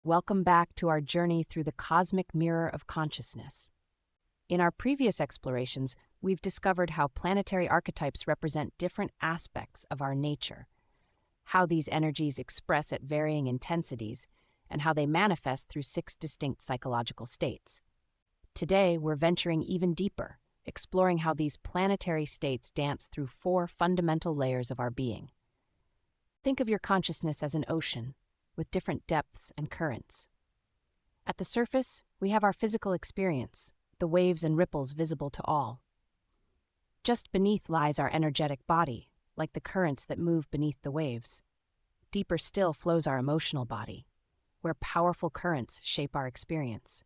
Welcome back to our journey through the cosmic mirror of consciousness. In our previous explorations, we've discovered how planetary archetypes represent different aspects of our nature, how these energies express at varying intensities, and how they manifest through 6 distinct psychological states. Today, we're venturing even deeper, exploring how these planetary states dance through 4 fundamental layers of our being. Think of your consciousness as an ocean, with different depths and currents. At the surface, we have our physical experience, the waves and ripples visible to all. Just beneath lies our energetic body, like the currents that move beneath the waves. Deeper still flows our emotional body, where powerful currents shape our experience.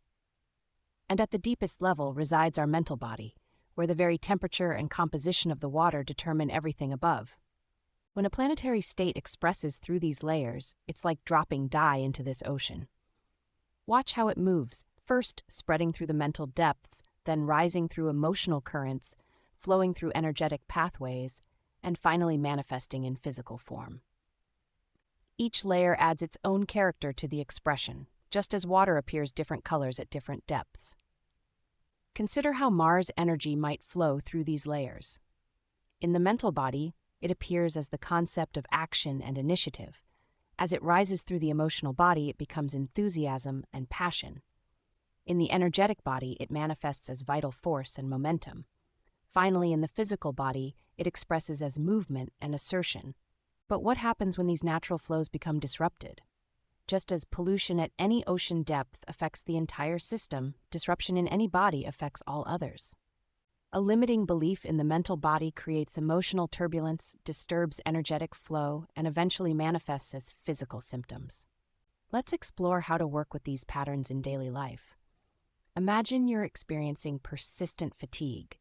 And at the deepest level resides our mental body, where the very temperature and composition of the water determine everything above. When a planetary state expresses through these layers, it's like dropping dye into this ocean. Watch how it moves, first spreading through the mental depths, then rising through emotional currents, flowing through energetic pathways, and finally manifesting in physical form. Each layer adds its own character to the expression, just as water appears different colors at different depths. Consider how Mars energy might flow through these layers. In the mental body, it appears as the concept of action and initiative. As it rises through the emotional body, it becomes enthusiasm and passion. In the energetic body, it manifests as vital force and momentum. Finally, in the physical body, it expresses as movement and assertion. But what happens when these natural flows become disrupted? Just as pollution at any ocean depth affects the entire system, disruption in any body affects all others. A limiting belief in the mental body creates emotional turbulence, disturbs energetic flow, and eventually manifests as physical symptoms. Let's explore how to work with these patterns in daily life. Imagine you're experiencing persistent fatigue.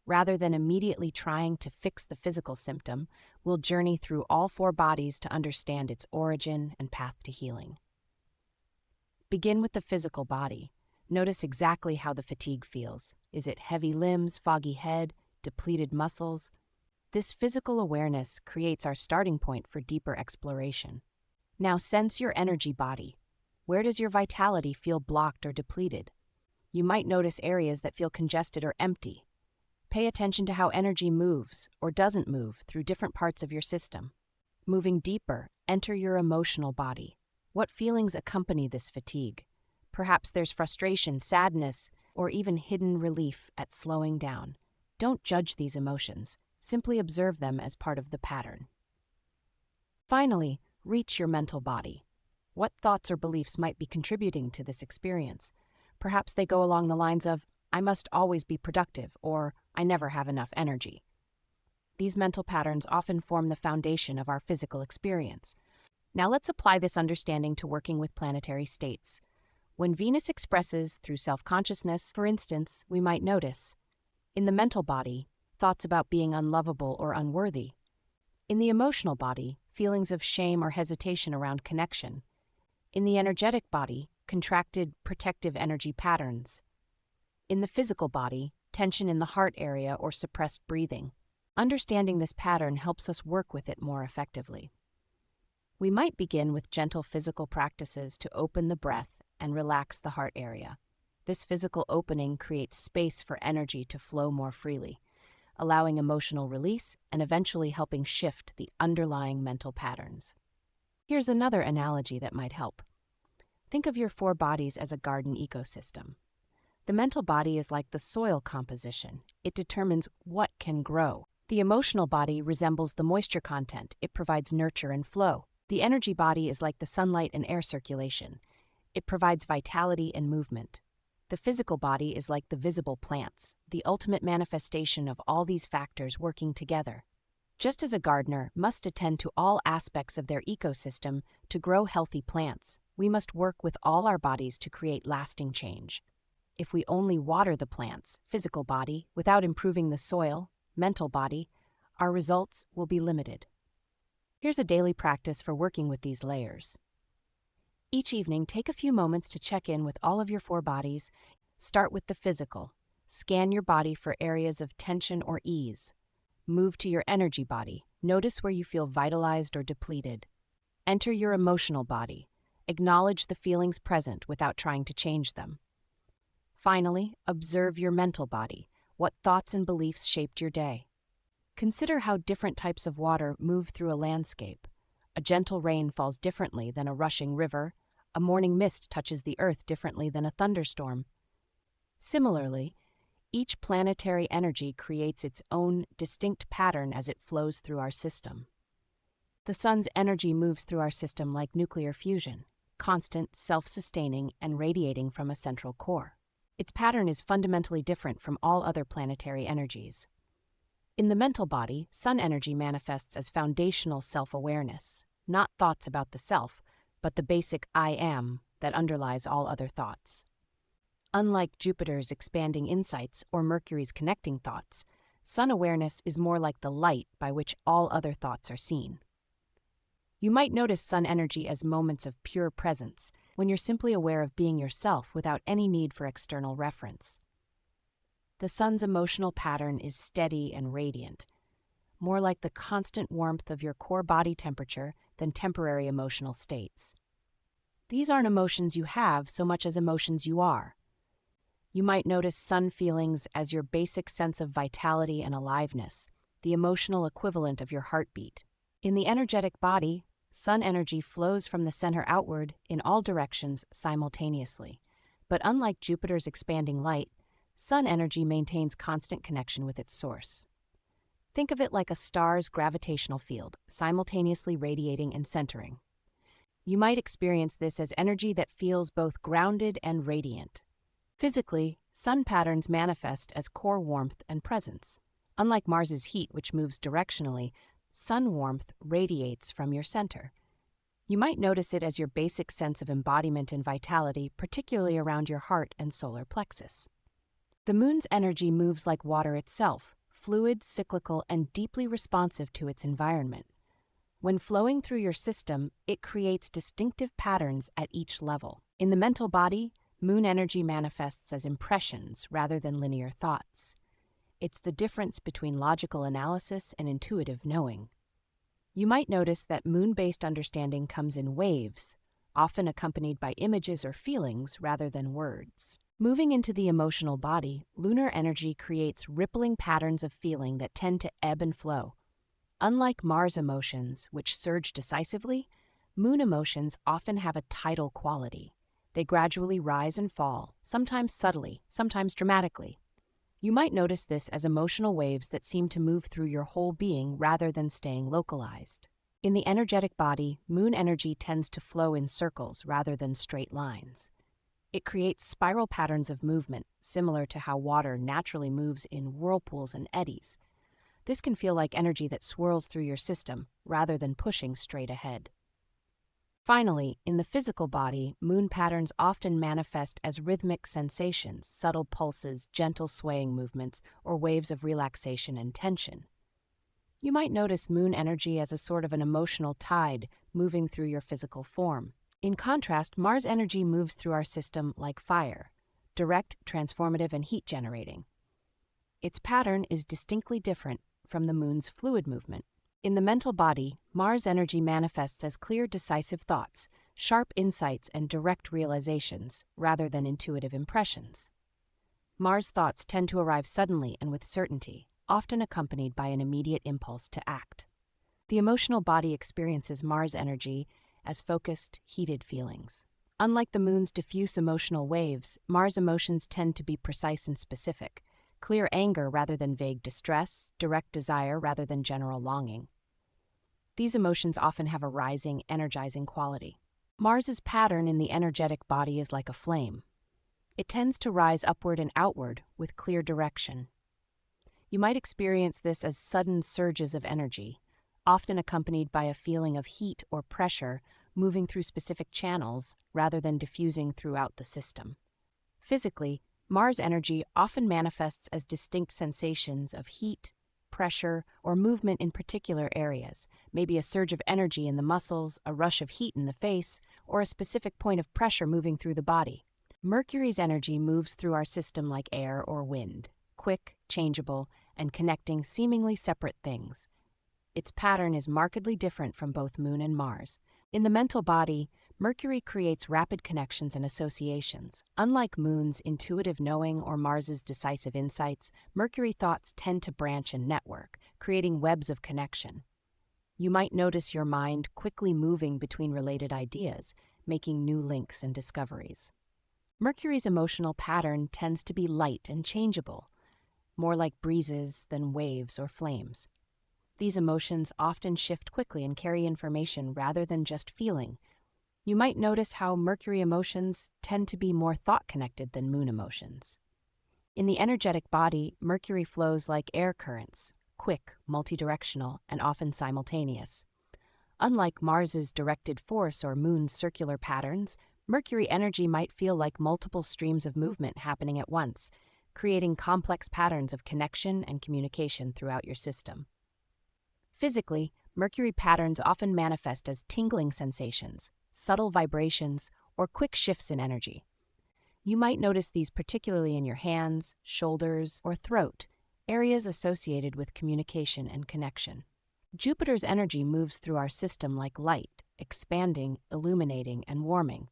Rather than immediately trying to fix the physical symptom, we'll journey through all 4 bodies to understand its origin and path to healing. Begin with the physical body. Notice exactly how the fatigue feels. Is it heavy limbs, foggy head, depleted muscles? This physical awareness creates our starting point for deeper exploration. Now sense your energy body. Where does your vitality feel blocked or depleted? You might notice areas that feel congested or empty. Pay attention to how energy moves or doesn't move through different parts of your system. Moving deeper, enter your emotional body. What feelings accompany this fatigue? Perhaps there's frustration, sadness, or even hidden relief at slowing down. Don't judge these emotions. Simply observe them as part of the pattern. Finally, reach your mental body. What thoughts or beliefs might be contributing to this experience? Perhaps they go along the lines of, I must always be productive, or I never have enough energy. These mental patterns often form the foundation of our physical experience. Now let's apply this understanding to working with planetary states. When Venus expresses through self-consciousness, for instance, we might notice, in the mental body, thoughts about being unlovable or unworthy. In the emotional body, feelings of shame or hesitation around connection. In the energetic body, contracted, protective energy patterns. In the physical body, tension in the heart area or suppressed breathing. Understanding this pattern helps us work with it more effectively. We might begin with gentle physical practices to open the breath and relax the heart area. This physical opening creates space for energy to flow more freely, allowing emotional release and eventually helping shift the underlying mental patterns. Here's another analogy that might help. Think of your 4 bodies as a garden ecosystem. The mental body is like the soil composition. It determines what can grow. The emotional body resembles the moisture content. It provides nurture and flow. The energy body is like the sunlight and air circulation. It provides vitality and movement. The physical body is like the visible plants, the ultimate manifestation of all these factors working together. Just as a gardener must attend to all aspects of their ecosystem to grow healthy plants, we must work with all our bodies to create lasting change. If we only water the plants, physical body, without improving the soil, mental body, our results will be limited. Here's a daily practice for working with these layers. Each evening, take a few moments to check in with all of your 4 bodies. Start with the physical. Scan your body for areas of tension or ease. Move to your energy body. Notice where you feel vitalized or depleted. Enter your emotional body. Acknowledge the feelings present without trying to change them. Finally, observe your mental body. What thoughts and beliefs shaped your day? Consider how different types of water move through a landscape. A gentle rain falls differently than a rushing river. A morning mist touches the earth differently than a thunderstorm. Similarly, each planetary energy creates its own distinct pattern as it flows through our system. The sun's energy moves through our system like nuclear fusion, constant, self-sustaining, and radiating from a central core. Its pattern is fundamentally different from all other planetary energies. In the mental body, sun energy manifests as foundational self-awareness, not thoughts about the self, but the basic I am that underlies all other thoughts. Unlike Jupiter's expanding insights or Mercury's connecting thoughts, sun awareness is more like the light by which all other thoughts are seen. You might notice sun energy as moments of pure presence, when you're simply aware of being yourself without any need for external reference. The sun's emotional pattern is steady and radiant, more like the constant warmth of your core body temperature than temporary emotional states. These aren't emotions you have so much as emotions you are. You might notice sun feelings as your basic sense of vitality and aliveness, the emotional equivalent of your heartbeat. In the energetic body, sun energy flows from the center outward in all directions simultaneously. But unlike Jupiter's expanding light, sun energy maintains constant connection with its source. Think of it like a star's gravitational field, simultaneously radiating and centering. You might experience this as energy that feels both grounded and radiant. Physically, sun patterns manifest as core warmth and presence. Unlike Mars's heat, which moves directionally, sun warmth radiates from your center. You might notice it as your basic sense of embodiment and vitality, particularly around your heart and solar plexus. The moon's energy moves like water itself, fluid, cyclical, and deeply responsive to its environment. When flowing through your system, it creates distinctive patterns at each level. In the mental body, moon energy manifests as impressions rather than linear thoughts. It's the difference between logical analysis and intuitive knowing. You might notice that moon-based understanding comes in waves, often accompanied by images or feelings rather than words. Moving into the emotional body, lunar energy creates rippling patterns of feeling that tend to ebb and flow. Unlike Mars emotions, which surge decisively, moon emotions often have a tidal quality. They gradually rise and fall, sometimes subtly, sometimes dramatically. You might notice this as emotional waves that seem to move through your whole being rather than staying localized. In the energetic body, moon energy tends to flow in circles rather than straight lines. It creates spiral patterns of movement, similar to how water naturally moves in whirlpools and eddies. This can feel like energy that swirls through your system rather than pushing straight ahead. Finally, in the physical body, moon patterns often manifest as rhythmic sensations, subtle pulses, gentle swaying movements, or waves of relaxation and tension. You might notice moon energy as a sort of an emotional tide moving through your physical form. In contrast, Mars energy moves through our system like fire, direct, transformative, and heat-generating. Its pattern is distinctly different from the moon's fluid movement. In the mental body, Mars energy manifests as clear, decisive thoughts, sharp insights, and direct realizations, rather than intuitive impressions. Mars thoughts tend to arrive suddenly and with certainty, often accompanied by an immediate impulse to act. The emotional body experiences Mars energy as focused, heated feelings. Unlike the moon's diffuse emotional waves, Mars emotions tend to be precise and specific, clear anger rather than vague distress, direct desire rather than general longing. These emotions often have a rising, energizing quality. Mars's pattern in the energetic body is like a flame. It tends to rise upward and outward with clear direction. You might experience this as sudden surges of energy, often accompanied by a feeling of heat or pressure moving through specific channels rather than diffusing throughout the system. Physically, Mars energy often manifests as distinct sensations of heat, pressure, or movement in particular areas, maybe a surge of energy in the muscles, a rush of heat in the face, or a specific point of pressure moving through the body. Mercury's energy moves through our system like air or wind, quick, changeable, and connecting seemingly separate things. Its pattern is markedly different from both Moon and Mars. In the mental body, Mercury creates rapid connections and associations. Unlike Moon's intuitive knowing or Mars's decisive insights, Mercury thoughts tend to branch and network, creating webs of connection. You might notice your mind quickly moving between related ideas, making new links and discoveries. Mercury's emotional pattern tends to be light and changeable, more like breezes than waves or flames. These emotions often shift quickly and carry information rather than just feeling. You might notice how Mercury emotions tend to be more thought-connected than Moon emotions. In the energetic body, Mercury flows like air currents, quick, multidirectional, and often simultaneous. Unlike Mars's directed force or Moon's circular patterns, Mercury energy might feel like multiple streams of movement happening at once, creating complex patterns of connection and communication throughout your system. Physically, Mercury patterns often manifest as tingling sensations, subtle vibrations, or quick shifts in energy. You might notice these particularly in your hands, shoulders, or throat, areas associated with communication and connection. Jupiter's energy moves through our system like light, expanding, illuminating, and warming.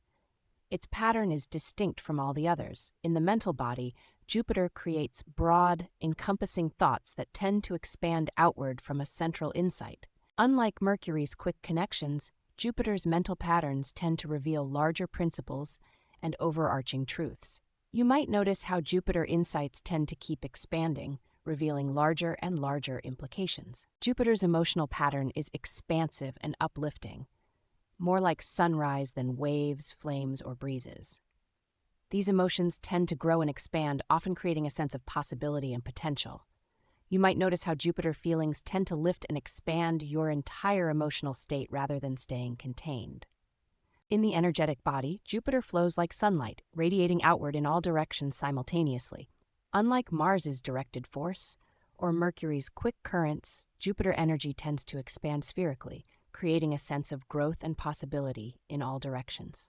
Its pattern is distinct from all the others. In the mental body, Jupiter creates broad, encompassing thoughts that tend to expand outward from a central insight. Unlike Mercury's quick connections, Jupiter's mental patterns tend to reveal larger principles and overarching truths. You might notice how Jupiter insights tend to keep expanding, revealing larger and larger implications. Jupiter's emotional pattern is expansive and uplifting, more like sunrise than waves, flames, or breezes. These emotions tend to grow and expand, often creating a sense of possibility and potential. You might notice how Jupiter feelings tend to lift and expand your entire emotional state rather than staying contained. In the energetic body, Jupiter flows like sunlight, radiating outward in all directions simultaneously. Unlike Mars's directed force or Mercury's quick currents, Jupiter energy tends to expand spherically, creating a sense of growth and possibility in all directions.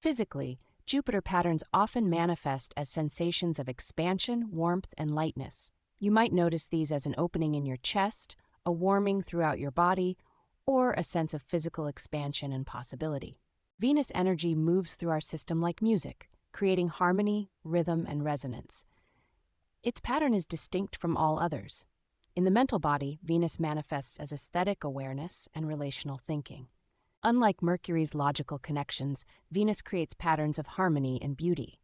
Physically, Jupiter patterns often manifest as sensations of expansion, warmth, and lightness. You might notice these as an opening in your chest, a warming throughout your body, or a sense of physical expansion and possibility. Venus energy moves through our system like music, creating harmony, rhythm, and resonance. Its pattern is distinct from all others. In the mental body, Venus manifests as aesthetic awareness and relational thinking. Unlike Mercury's logical connections, Venus creates patterns of harmony and beauty.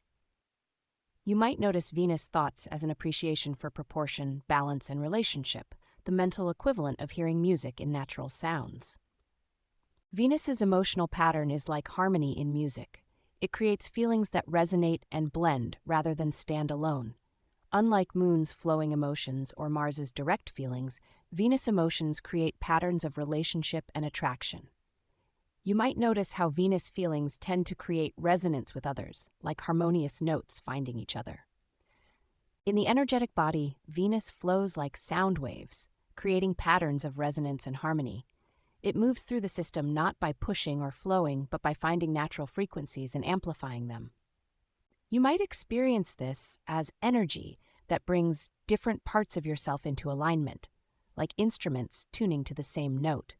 You might notice Venus thoughts as an appreciation for proportion, balance, and relationship, the mental equivalent of hearing music in natural sounds. Venus's emotional pattern is like harmony in music. It creates feelings that resonate and blend rather than stand alone. Unlike Moon's flowing emotions or Mars's direct feelings, Venus emotions create patterns of relationship and attraction. You might notice how Venus feelings tend to create resonance with others, like harmonious notes finding each other. In the energetic body, Venus flows like sound waves, creating patterns of resonance and harmony. It moves through the system not by pushing or flowing, but by finding natural frequencies and amplifying them. You might experience this as energy that brings different parts of yourself into alignment, like instruments tuning to the same note.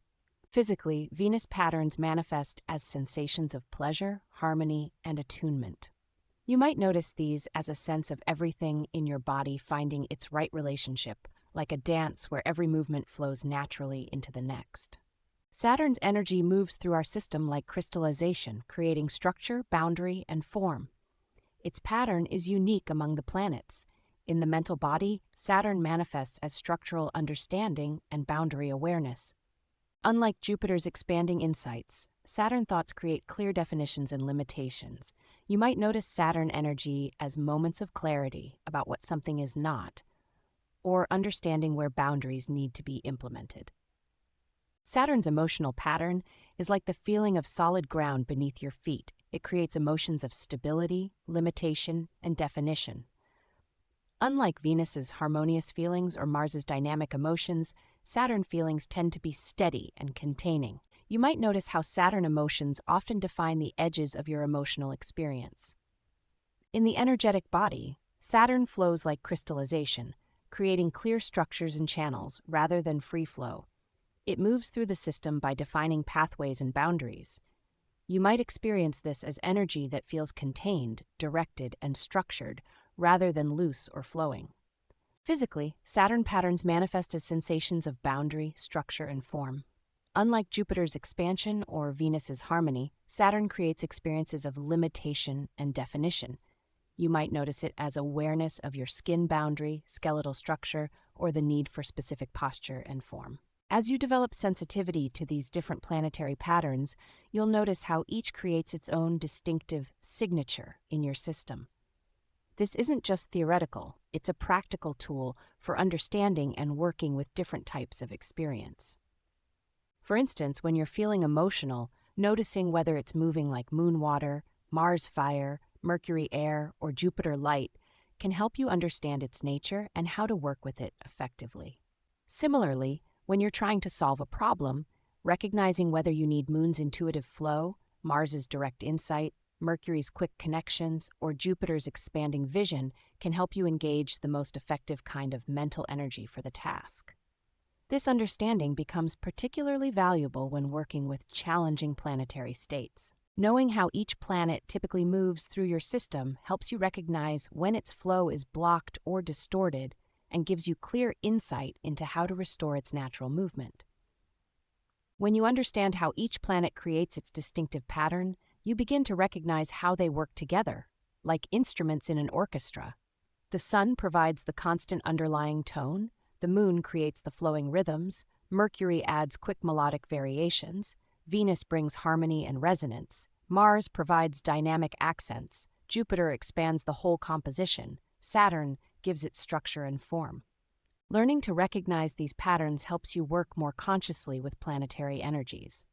Physically, Venus patterns manifest as sensations of pleasure, harmony, and attunement. You might notice these as a sense of everything in your body finding its right relationship, like a dance where every movement flows naturally into the next. Saturn's energy moves through our system like crystallization, creating structure, boundary, and form. Its pattern is unique among the planets. In the mental body, Saturn manifests as structural understanding and boundary awareness. Unlike Jupiter's expanding insights, Saturn thoughts create clear definitions and limitations. You might notice Saturn energy as moments of clarity about what something is not, or understanding where boundaries need to be implemented. Saturn's emotional pattern is like the feeling of solid ground beneath your feet. It creates emotions of stability, limitation, and definition. Unlike Venus's harmonious feelings or Mars's dynamic emotions, Saturn feelings tend to be steady and containing. You might notice how Saturn emotions often define the edges of your emotional experience. In the energetic body, Saturn flows like crystallization, creating clear structures and channels rather than free flow. It moves through the system by defining pathways and boundaries. You might experience this as energy that feels contained, directed, and structured, rather than loose or flowing. Physically, Saturn patterns manifest as sensations of boundary, structure, and form. Unlike Jupiter's expansion or Venus's harmony, Saturn creates experiences of limitation and definition. You might notice it as awareness of your skin boundary, skeletal structure, or the need for specific posture and form. As you develop sensitivity to these different planetary patterns, you'll notice how each creates its own distinctive signature in your system. This isn't just theoretical, it's a practical tool for understanding and working with different types of experience. For instance, when you're feeling emotional, noticing whether it's moving like moon water, Mars fire, Mercury air, or Jupiter light can help you understand its nature and how to work with it effectively. Similarly, when you're trying to solve a problem, recognizing whether you need Moon's intuitive flow, Mars's direct insight, Mercury's quick connections, or Jupiter's expanding vision can help you engage the most effective kind of mental energy for the task. This understanding becomes particularly valuable when working with challenging planetary states. Knowing how each planet typically moves through your system helps you recognize when its flow is blocked or distorted and gives you clear insight into how to restore its natural movement. When you understand how each planet creates its distinctive pattern, you begin to recognize how they work together, like instruments in an orchestra. The sun provides the constant underlying tone, the moon creates the flowing rhythms, Mercury adds quick melodic variations, Venus brings harmony and resonance, Mars provides dynamic accents, Jupiter expands the whole composition, Saturn gives it structure and form. Learning to recognize these patterns helps you work more consciously with planetary energies.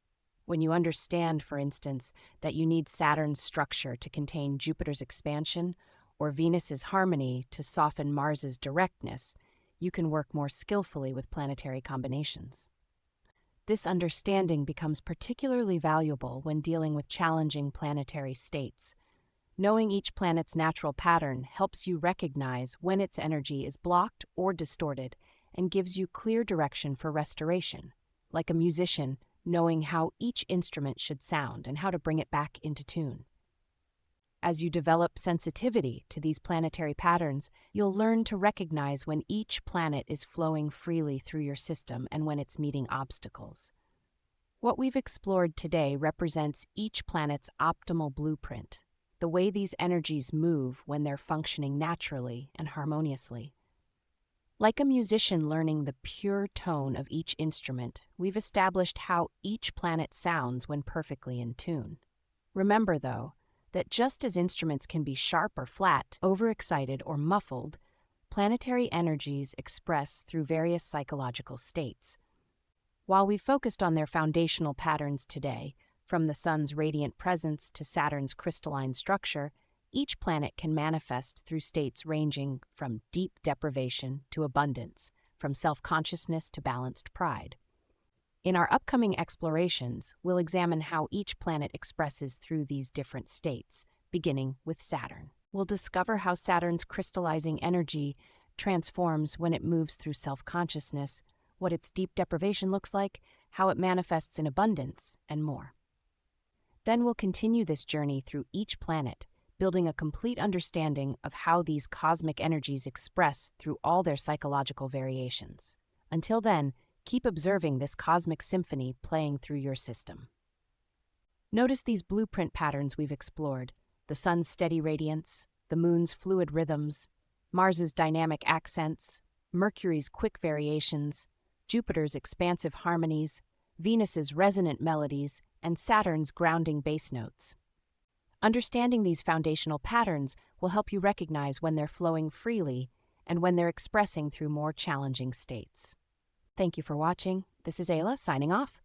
When you understand, for instance, that you need Saturn's structure to contain Jupiter's expansion or Venus's harmony to soften Mars's directness, you can work more skillfully with planetary combinations. This understanding becomes particularly valuable when dealing with challenging planetary states. Knowing each planet's natural pattern helps you recognize when its energy is blocked or distorted and gives you clear direction for restoration, like a musician knowing how each instrument should sound and how to bring it back into tune. As you develop sensitivity to these planetary patterns, you'll learn to recognize when each planet is flowing freely through your system and when it's meeting obstacles. What we've explored today represents each planet's optimal blueprint, the way these energies move when they're functioning naturally and harmoniously. Like a musician learning the pure tone of each instrument, we've established how each planet sounds when perfectly in tune. Remember, though, that just as instruments can be sharp or flat, overexcited or muffled, planetary energies express through various psychological states. While we focused on their foundational patterns today, from the Sun's radiant presence to Saturn's crystalline structure, each planet can manifest through states ranging from deep deprivation to abundance, from self-consciousness to balanced pride. In our upcoming explorations, we'll examine how each planet expresses through these different states, beginning with Saturn. We'll discover how Saturn's crystallizing energy transforms when it moves through self-consciousness, what its deep deprivation looks like, how it manifests in abundance, and more. Then we'll continue this journey through each planet, building a complete understanding of how these cosmic energies express through all their psychological variations. Until then, keep observing this cosmic symphony playing through your system. Notice these blueprint patterns we've explored: the sun's steady radiance, the moon's fluid rhythms, Mars's dynamic accents, Mercury's quick variations, Jupiter's expansive harmonies, Venus's resonant melodies, and Saturn's grounding bass notes. Understanding these foundational patterns will help you recognize when they're flowing freely and when they're expressing through more challenging states. Thank you for watching. This is Ayla signing off.